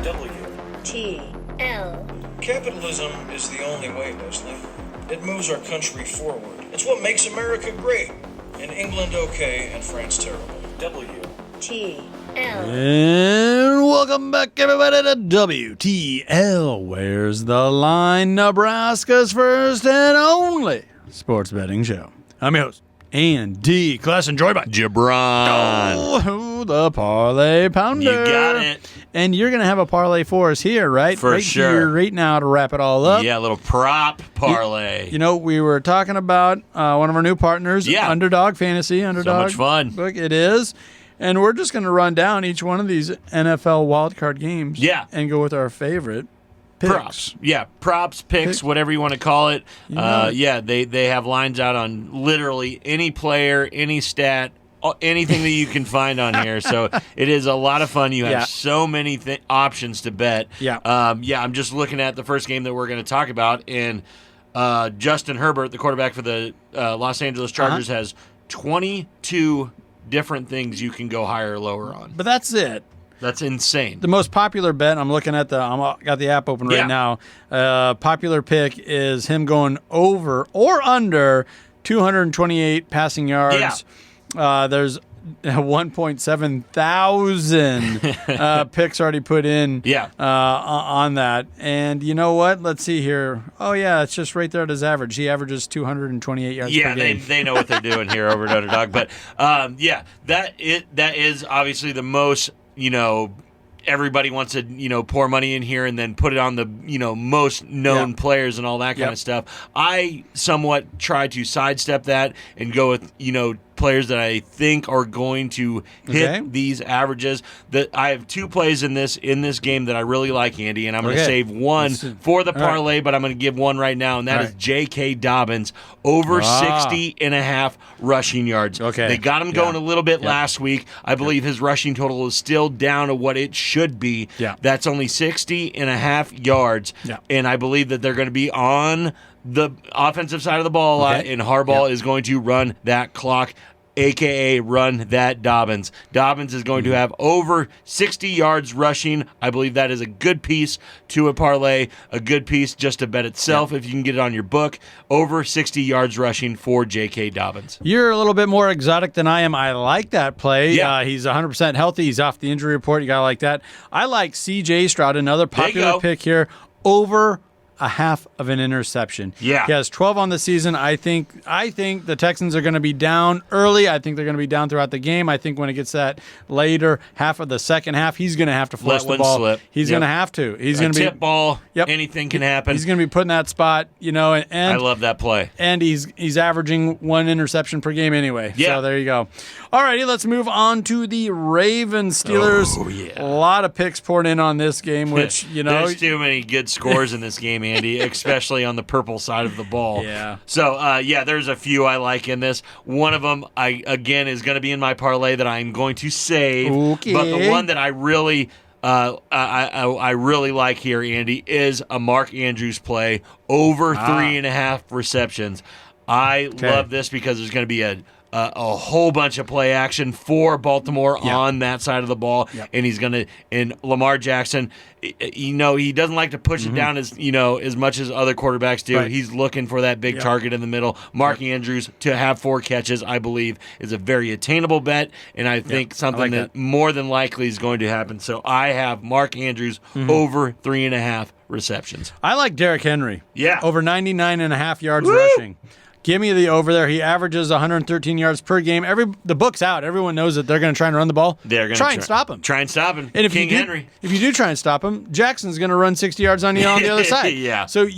W. T. L. Capitalism is the only way, Leslie. It moves our country forward. It's what makes America great. And England okay and France terrible. W. T. L. And welcome back, everybody, to WTL. Where's the line? Nebraska's first and only sports betting show. I'm your host, Andy, class enjoyed by Jabron. Oh, the Parlay Pounder. You got it. And you're going to have a parlay for us here, right? For sure. Here, right now to wrap it all up. Yeah, a little prop parlay. You know, we were talking about one of our new partners, Underdog Fantasy. Underdog. So much fun. Look, it is. And we're just going to run down each one of these NFL wildcard games. Yeah. And go with our favorite picks. Props. Yeah, props, picks, whatever you want to call it. Yeah, they have lines out on literally any player, any stat, anything that you can find on here. So it is a lot of fun. You have so many options to bet. Yeah. I'm just looking at the first game that we're going to talk about. And Justin Herbert, the quarterback for the Los Angeles Chargers, has 22 different things you can go higher or lower on. But that's it. That's insane. The most popular bet, I'm looking at got the app open right now. Popular pick is him going over or under 228 passing yards. Yeah. There's 1.7 thousand picks already put in on that. And you know what? Let's see here. Oh, yeah, it's just right there at his average. He averages 228 yards per game. Yeah, they know what they're doing here over at Underdog. But, that is obviously the most, everybody wants to, pour money in here and then put it on the, most known players and all that kind of stuff. I somewhat try to sidestep that and go with, players that I think are going to hit these averages. That I have two plays in this game that I really like, Andy, and I'm going to save one for the parlay, but I'm going to give one right now, and that is J.K. Dobbins over 60.5 rushing yards. Okay. They got him going a little bit last week. I believe his rushing total is still down to what it should be. Yeah. That's only 60.5 yards, and I believe that they're going to be on the offensive side of the ball a lot, and Harbaugh is going to run that clock, a.k.a. run that Dobbins. Dobbins is going to have over 60 yards rushing. I believe that is a good piece to a parlay, a good piece just to bet itself if you can get it on your book. Over 60 yards rushing for J.K. Dobbins. You're a little bit more exotic than I am. I like that play. Yeah. He's 100% healthy. He's off the injury report. You got to like that. I like C.J. Stroud, another popular pick here, over a half of an interception. Yeah. He has 12 on the season. I think the Texans are going to be down early. I think they're going to be down throughout the game. I think when it gets that later half of the second half, he's going to have to flush the ball. Slip. He's going to have to. He's going to be tip ball. Anything can happen. He's going to be put in that spot, and I love that play. And he's averaging one interception per game anyway. Yeah. So there you go. All righty, let's move on to the Ravens Steelers. Oh, yeah. A lot of picks poured in on this game, which, There's too many good scores in this game, Andy, especially on the purple side of the ball. Yeah. So, there's a few I like in this. One of them, is going to be in my parlay that I'm going to save. Okay. But the one that I really... I really like here, Andy, is a Mark Andrews play over 3.5 receptions. I love this because there's going to be a whole bunch of play action for Baltimore on that side of the ball, and and Lamar Jackson, he doesn't like to push it down as much as other quarterbacks do. Right. He's looking for that big target in the middle. Mark Andrews to have 4 catches, I believe, is a very attainable bet, and I think something that more than likely is going to happen. So I have Mark Andrews over 3.5 receptions. I like Derrick Henry. Yeah. Over 99.5 yards rushing. Give me the over there. He averages 113 yards per game. The book's out. Everyone knows that they're going to try and run the ball. They're going to try and stop him. Try and stop him. And if Henry. If you do try and stop him, Jackson's going to run 60 yards on you on the other side. Yeah. So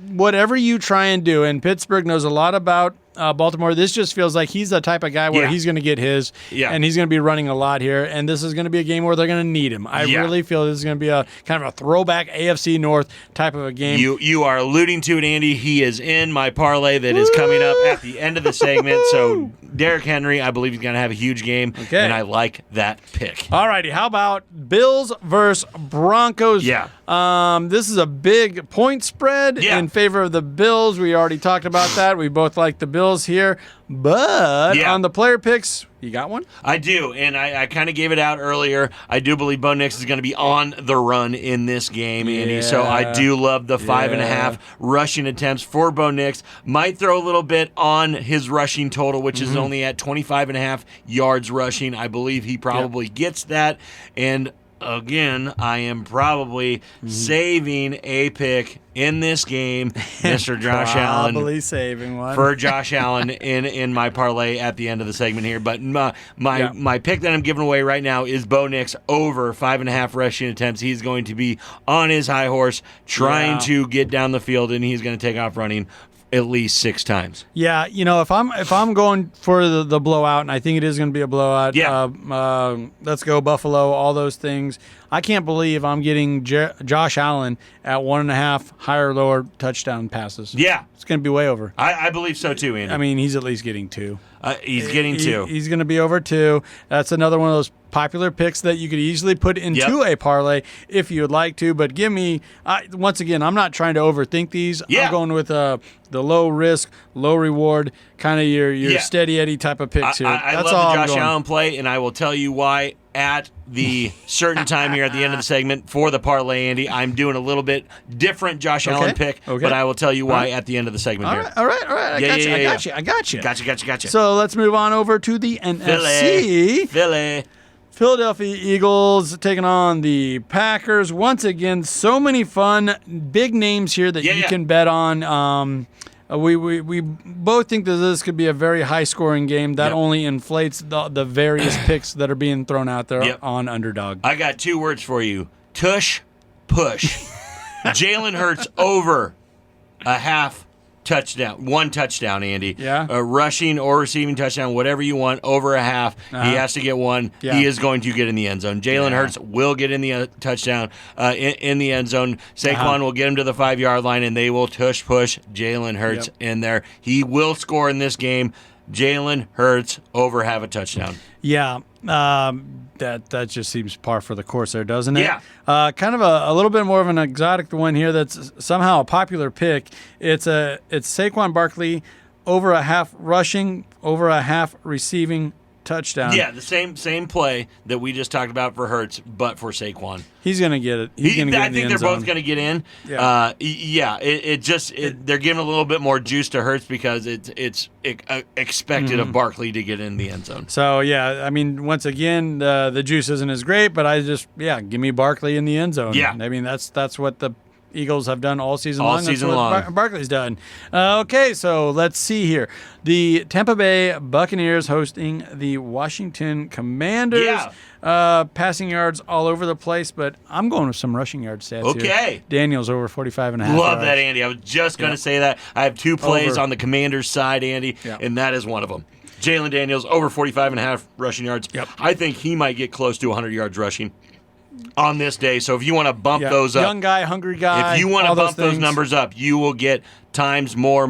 whatever you try and do, and Pittsburgh knows a lot about Baltimore. This just feels like he's the type of guy where he's going to get his, and he's going to be running a lot here. And this is going to be a game where they're going to need him. I really feel this is going to be a kind of a throwback AFC North type of a game. You are alluding to it, Andy. He is in my parlay that is coming up at the end of the segment. So Derrick Henry, I believe he's going to have a huge game, and I like that pick. All righty. How about Bills versus Broncos? Yeah. This is a big point spread in favor of the Bills. We already talked about that. We both like the Bills Daniels here. But on the player picks, you got one? I do, and I kind of gave it out earlier. I do believe Bo Nix is going to be on the run in this game, Andy. So I do love the 5.5 rushing attempts for Bo Nix. Might throw a little bit on his rushing total, which is only at 25.5 yards rushing. I believe he probably gets that. And again, I am probably saving a pick in this game, Mr. Josh Allen. Probably saving one. For Josh Allen in my parlay at the end of the segment here. But my pick that I'm giving away right now is Bo Nix over 5.5 rushing attempts. He's going to be on his high horse trying to get down the field, and he's going to take off running at least 6 times. Yeah, if I'm going for the blowout, and I think it is going to be a blowout. Let's go Buffalo. All those things. I can't believe I'm getting Josh Allen at 1.5 higher lower touchdown passes. Yeah, it's going to be way over. I believe so too, Andy. I mean, he's at least getting 2. He's getting 2. He's going to be over 2. That's another one of those popular picks that you could easily put into a parlay if you would like to. But give me, once again, I'm not trying to overthink these. I'm going with the low risk, low reward, kind of your steady Eddie type of picks here. I That's love the Josh Allen play, and I will tell you why at the certain time here at the end of the segment for the parlay, Andy. I'm doing a little bit different Josh Allen pick, but I will tell you why at the end of the segment here. All right. I got you. Gotcha. So let's move on over to the NFC. Philly. Philadelphia Eagles taking on the Packers. Once again, so many fun, big names here that you can bet on. We both think that this could be a very high-scoring game. That only inflates the various picks that are being thrown out there on Underdog. I got 2 words for you. Tush, push. Jalen Hurts over a half touchdown, 1 touchdown, Andy. Yeah. A rushing or receiving touchdown, whatever you want, over a half. He has to get 1. Yeah. He is going to get in the end zone. Jalen Hurts will get in the touchdown in the end zone. Saquon will get him to the 5-yard line, and they will push Jalen Hurts in there. He will score in this game. Jalen Hurts over have a touchdown. Yeah. That just seems par for the course there, doesn't it? Yeah. Kind of a little bit more of an exotic one here that's somehow a popular pick. It's Saquon Barkley over a half rushing, over a half receiving touchdown. Yeah, the same play that we just talked about for Hurts, but for Saquon. He's going to get it. I think they're both going to get in. Yeah. They're giving a little bit more juice to Hurts because it's expected of Barkley to get in the end zone. So, I mean, once again, the juice isn't as great, but give me Barkley in the end zone. Yeah. I mean, that's what the Eagles have done all season long. All season long. Barkley's done. Okay, so let's see here. The Tampa Bay Buccaneers hosting the Washington Commanders. Yeah. Passing yards all over the place, but I'm going with some rushing yard stats here. Okay. Daniels over 45.5 Love yards. that, Andy. I was just going to say that. I have 2 plays on the Commanders side, Andy, and that is one of them. Jalen Daniels over 45.5 rushing yards. Yep. I think he might get close to 100 yards rushing on this day. So if you want to bump those up. Young guy, hungry guy. If you want to bump those numbers up, you will get times more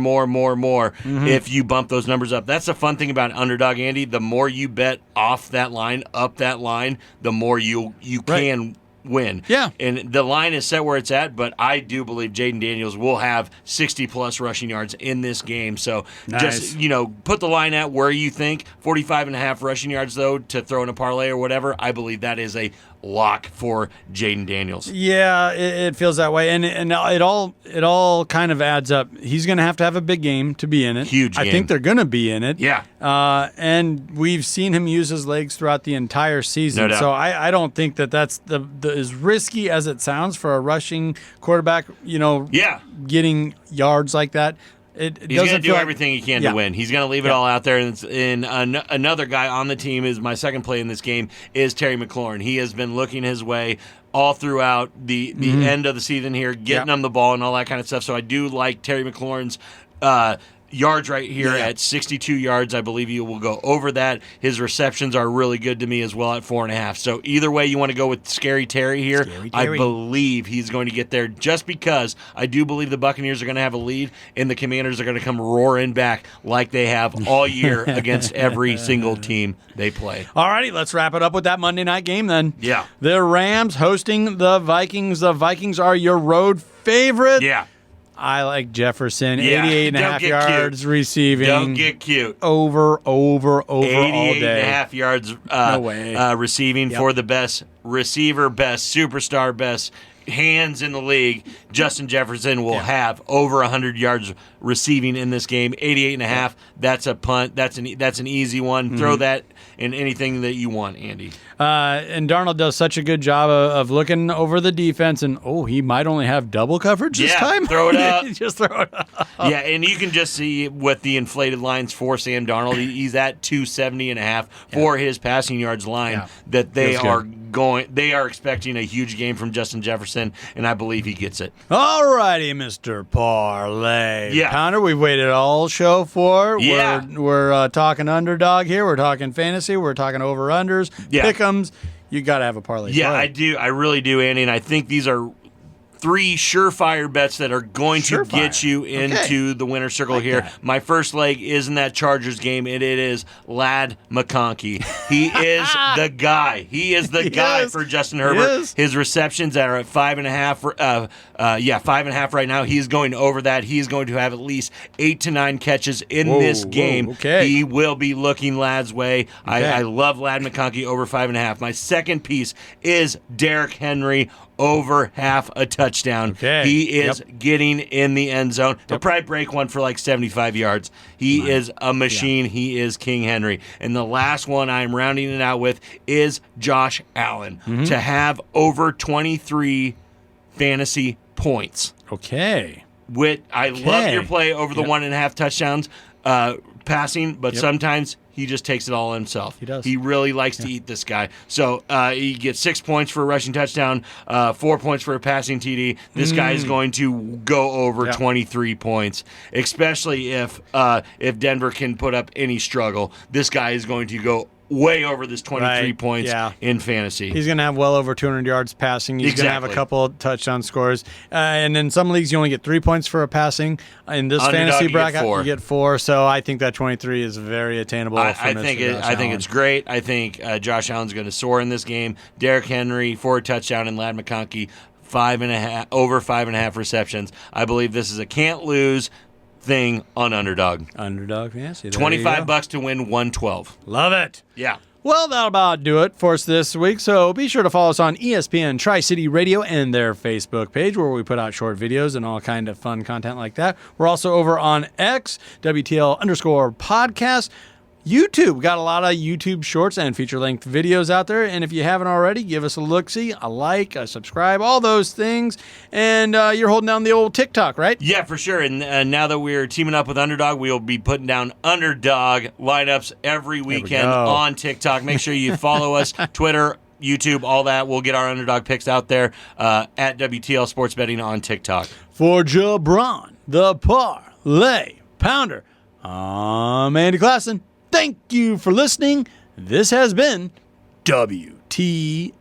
if you bump those numbers up. That's the fun thing about Underdog, Andy. The more you bet off that line, up that line, the more you can win. Yeah. And the line is set where it's at, but I do believe Jaden Daniels will have 60-plus rushing yards in this game. So just, put the line at where you think. 45.5 rushing yards, though, to throw in a parlay or whatever. I believe that is a lock for Jaden Daniels. Yeah, it feels that way, and it all kind of adds up. He's going to have a big game to be in it. Huge game. I think they're going to be in it. Yeah. And we've seen him use his legs throughout the entire season. No doubt. So I don't think that's the as risky as it sounds for a rushing quarterback. Getting yards like that. He's going to do everything he can to win. He's going to leave it all out there. And another guy on the team is my second play in this game is Terry McLaurin. He has been looking his way all throughout the end of the season here, getting him the ball and all that kind of stuff. So I do like Terry McLaurin's yards right here at 62 yards. I believe he will go over that. His receptions are really good to me as well at 4.5. So either way you want to go with Scary Terry here, I believe he's going to get there just because I do believe the Buccaneers are going to have a lead and the Commanders are going to come roaring back like they have all year against every single team they play. All righty, let's wrap it up with that Monday night game then. Yeah. The Rams hosting the Vikings. The Vikings are your road favorite. Yeah. I like Jefferson. Yeah, 88 and a half yards receiving. Don't get cute. Over all 88 day. and a half yards No way. Receiving for the best receiver, best superstar, best hands in the league. Justin Jefferson will have over 100 yards receiving in this game. 88 and a half. That's a punt. That's an easy one. Throw that in anything that you want, Andy. And Darnold does such a good job of looking over the defense, and he might only have double coverage this time. Throw it up. Just throw it up. Yeah, and you can just see with the inflated lines for Sam Darnold, he's at 270 and a half for his passing yards line that they are expecting a huge game from Justin Jefferson, and I believe he gets it. All righty, Mr. Parlay. Yeah. Pounder, we've waited all show for. Yeah. We're talking underdog here. We're talking fantasy. We're talking over-unders. Yeah. Pick'ems. You got to have a parlay. Yeah, I do. I really do, Andy, and I think these are 3 surefire bets that are going to get you into the winner's circle here. That. My first leg is in that Chargers game, and it is Ladd McConkey. He is the guy. He is the guy for Justin Herbert. His receptions are at 5.5. 5.5 right now. He's going over that. He's going to have at least 8 to 9 catches in this game. He will be looking Ladd's way. I love Ladd McConkey over 5.5. My second piece is Derrick Henry over half a touchdown. He is getting in the end zone. He'll probably break one for like 75 yards. He is a machine. He is King Henry. And the last one I'm rounding it out with is Josh Allen to have over 23 fantasy points. Okay. I love your play over the 1.5 touchdowns passing, but sometimes he just takes it all himself. He does. He really likes to eat this guy. So he gets 6 points for a rushing touchdown, 4 points for a passing TD. This guy is going to go over 23 points, especially if Denver can put up any struggle. This guy is going to go way over this 23 points in fantasy. He's going to have well over 200 yards passing. He's going to have a couple touchdown scores. And in some leagues, you only get 3 points for a passing. In this fantasy bracket, you get 4. So I think that 23 is very attainable. I think it's great. I think Josh Allen's going to soar in this game. Derrick Henry for a touchdown, and Ladd McConkey over 5.5 receptions. I believe this is a can't lose thing on Underdog. Underdog Fantasy. $25 to win 112. Love it. Yeah. Well, that'll about do it for us this week. So be sure to follow us on ESPN Tri-City Radio and their Facebook page where we put out short videos and all kind of fun content like that. We're also over on X, WTL_podcast. YouTube. We got a lot of YouTube shorts and feature-length videos out there. And if you haven't already, give us a look-see, a like, a subscribe, all those things. And you're holding down the old TikTok, right? Yeah, for sure. And now that we're teaming up with Underdog, we'll be putting down Underdog lineups every weekend on TikTok. Make sure you follow us, Twitter, YouTube, all that. We'll get our Underdog picks out there at WTL Sports Betting on TikTok. For Jabron, the Parlay Pounder, I'm Andy Klassen. Thank you for listening. This has been WTL.